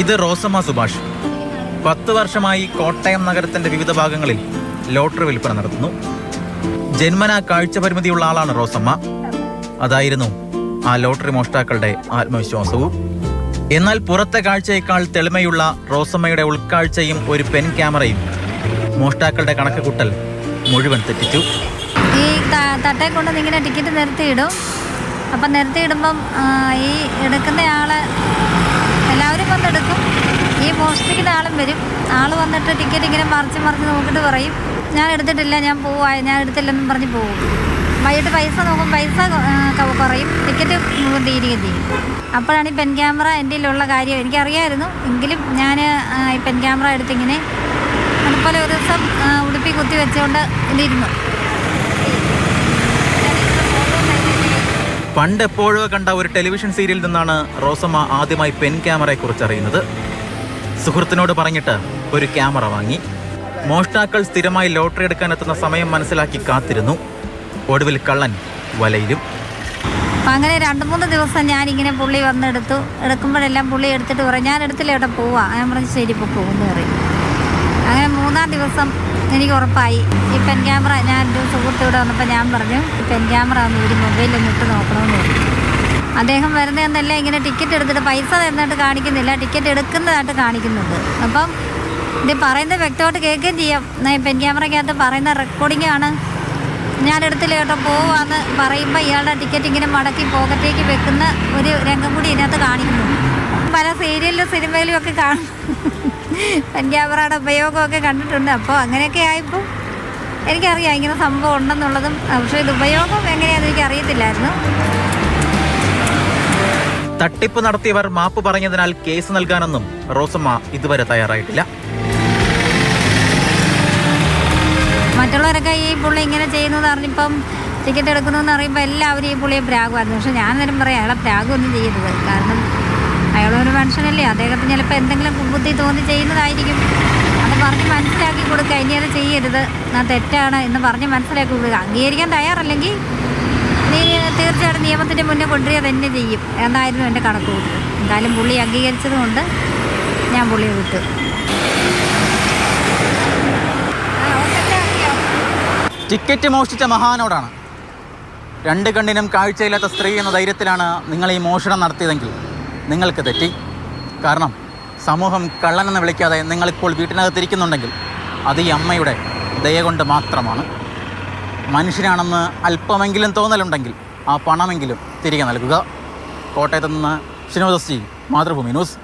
ഇത് റോസമ്മ സുഭാഷ്. 10 വർഷമായി കോട്ടയം നഗരത്തിന്റെ വിവിധ ഭാഗങ്ങളിൽ ലോട്ടറി വിൽപ്പന നടത്തുന്നു. ജന്മനാ കാഴ്ച പരിമിതിയുള്ള ആളാണ് റോസമ്മ. അതായിരുന്നു ആ ലോട്ടറി മോഷ്ടാക്കളുടെ ആത്മവിശ്വാസവും. എന്നാൽ പുറത്തെ കാഴ്ചയേക്കാൾ തെളിമയുള്ള റോസമ്മയുടെ ഉൾക്കാഴ്ചയും ഒരു പെൻ ക്യാമറയും മോഷ്ടാക്കളുടെ കണക്ക് കൂട്ടൽ മുഴുവൻ തെറ്റിച്ചു. ഈ തട്ടേ കൊണ്ട് ഇങ്ങനെ ടിക്കറ്റ് നിർത്തിയിടും. അപ്പം നിർത്തിയിടുമ്പം ഈ എടുക്കുന്നയാള് എല്ലാവരും വന്നെടുക്കും. ഈ മോഷ്ടിക്കുന്ന ആളും വരും. ആൾ വന്നിട്ട് ടിക്കറ്റ് ഇങ്ങനെ മറിച്ച് നോക്കിയിട്ട് പറയും, ഞാൻ എടുത്തിട്ടില്ല, ഞാൻ ഞാൻ എടുത്തില്ലെന്നും പറഞ്ഞ് പോകും. വൈകിട്ട് പൈസ നോക്കും, പൈസ കുറയും, ടിക്കറ്റ് മുഴുവൻ തീരുകയും ചെയ്യും. അപ്പോഴാണ് ഈ പെൻ ക്യാമറ എൻ്റെ ഉള്ള കാര്യം എനിക്കറിയായിരുന്നു. എങ്കിലും ഞാൻ ഈ പെൻ ക്യാമറ എടുത്തിങ്ങനെ അതുപോലെ ഒരു ദിവസം ഉടുപ്പി കുത്തി വെച്ചുകൊണ്ട് ഇതിരുന്നു. പണ്ടെപ്പോഴോ കണ്ട ഒരു ടെലിവിഷൻ സീരിയലിൽ നിന്നാണ് റോസമ്മ ആദ്യമായി പെൻ ക്യാമറയെ കുറിച്ച് അറിയുന്നത്. സുഹൃത്തിനോട് പറഞ്ഞിട്ട് ഒരു ക്യാമറ വാങ്ങി. മോഷ്ടാക്കൾ സ്ഥിരമായി ലോട്ടറി എടുക്കാനെത്തുന്ന സമയം മനസ്സിലാക്കി കാത്തിരുന്നു. ഒടുവിൽ കള്ളൻ വലയിലും. അങ്ങനെ 2-3 ദിവസം ഞാനിങ്ങനെ പുള്ളി എടുക്കുമ്പോഴെല്ലാം പുള്ളി എടുത്തിട്ട് പറയും, ഞാൻ എടുത്തില്ല ഏട്ടാ, പോവാ. ഞാൻ പറഞ്ഞു ശരി, ഇപ്പോൾ പോകുമെന്ന് പറയും. അങ്ങനെ 3-ാം ദിവസം എനിക്ക് ഉറപ്പായി ഈ പെൻ ക്യാമറ. ഞാൻ ഒരു സുഹൃത്ത് ഇവിടെ വന്നപ്പോൾ ഞാൻ പറഞ്ഞു, ഈ പെൻ ക്യാമറ ഒന്ന് ഒരു മൊബൈലൊന്ന് ഇട്ട് നോക്കണമെന്ന് പറഞ്ഞു. അദ്ദേഹം വരുന്നതെന്നല്ല ഇങ്ങനെ ടിക്കറ്റ് എടുത്തിട്ട് പൈസ തരുന്നതായിട്ട് കാണിക്കുന്നില്ല, ടിക്കറ്റ് എടുക്കുന്നതായിട്ട് കാണിക്കുന്നുണ്ട്. അപ്പം ഇത് പറയുന്നത് വ്യക്തമായിട്ട് കേൾക്കുകയും ചെയ്യാം. ഈ പെൻ ക്യാമറയ്ക്കകത്ത് പറയുന്ന റെക്കോർഡിംഗ് ആണ്. ഞാൻ എടുത്തില്ല കേട്ടോ, പോവാന്ന് പറയുമ്പോൾ ഇയാളുടെ ടിക്കറ്റ് ഇങ്ങനെ മടക്കി പോക്കറ്റേക്ക് വെക്കുന്ന ഒരു രംഗം കൂടി ഇതിനകത്ത് കാണിക്കുന്നു. പല സീരിയലിലും സിനിമയിലും ഒക്കെ കാണും പെൻ ക്യാമറയുടെ ഉപയോഗമൊക്കെ കണ്ടിട്ടുണ്ട്. അപ്പോൾ അങ്ങനെയൊക്കെ ആയപ്പോൾ എനിക്കറിയാം ഇങ്ങനെ സംഭവം ഉണ്ടെന്നുള്ളതും. പക്ഷേ ഇത് ഉപയോഗം എങ്ങനെയാണെന്ന് എനിക്ക് അറിയത്തില്ലായിരുന്നു. തട്ടിപ്പ് നടത്തിയവർ മാപ്പ് പറഞ്ഞതിനാൽ കേസ് നൽകാനൊന്നും റോസമ്മ ഇതുവരെ തയ്യാറായിട്ടില്ല. മറ്റുള്ളവരൊക്കെ ഈ പുള്ളി ഇങ്ങനെ ചെയ്യുന്നതെന്ന് അറിഞ്ഞിപ്പം ടിക്കറ്റ് എടുക്കുന്നതെന്ന് അറിയുമ്പോൾ എല്ലാവരും ഈ പുള്ളിയെ പ്രാഗുമായിരുന്നു. പക്ഷെ ഞാൻ നേരം പറയാം, അയാളെ പ്രാഗൊന്നും ചെയ്യരുത്. കാരണം അയാളൊരു മനുഷ്യനല്ലേ, അദ്ദേഹത്തിന് ചിലപ്പോൾ എന്തെങ്കിലും ബുദ്ധി തോന്നി ചെയ്യുന്നതായിരിക്കും. അത് പറഞ്ഞ് മനസ്സിലാക്കി കൊടുക്കുക, ഇനി അത് ചെയ്യരുത്, തെറ്റാണ് എന്ന് പറഞ്ഞ് മനസ്സിലാക്കി കൊടുക്കുക. അംഗീകരിക്കാൻ തയ്യാറല്ലെങ്കിൽ നീ തീർച്ചയായിട്ടും നിയമത്തിൻ്റെ മുന്നേ കൊണ്ടുവരിക തന്നെ ചെയ്യും എന്നായിരുന്നു എൻ്റെ കണക്ക് കൂട്ടൽ. എന്തായാലും പുള്ളി അംഗീകരിച്ചത് കൊണ്ട് ഞാൻ പുള്ളിയെ വിട്ടു. ടിക്കറ്റ് മോഷ്ടിച്ച മഹാനോടാണ്. 2 കണ്ണിനും കാഴ്ചയില്ലാത്ത സ്ത്രീ എന്ന ധൈര്യത്തിലാണ് നിങ്ങൾ ഈ മോഷണം നടത്തിയതെങ്കിൽ നിങ്ങൾക്ക് തെറ്റി. കാരണം സമൂഹം കള്ളനെന്ന് വിളിക്കാതെ നിങ്ങളിപ്പോൾ വീട്ടിനകത്തിരിക്കുന്നുണ്ടെങ്കിൽ അത് ഈ അമ്മയുടെ ദയ കൊണ്ട് മാത്രമാണ്. മനുഷ്യനാണെന്ന് അല്പമെങ്കിലും തോന്നലുണ്ടെങ്കിൽ ആ പണമെങ്കിലും തിരികെ നൽകുക. കോട്ടയത്ത് നിന്ന് ഷിനോദ്, മാതൃഭൂമി ന്യൂസ്.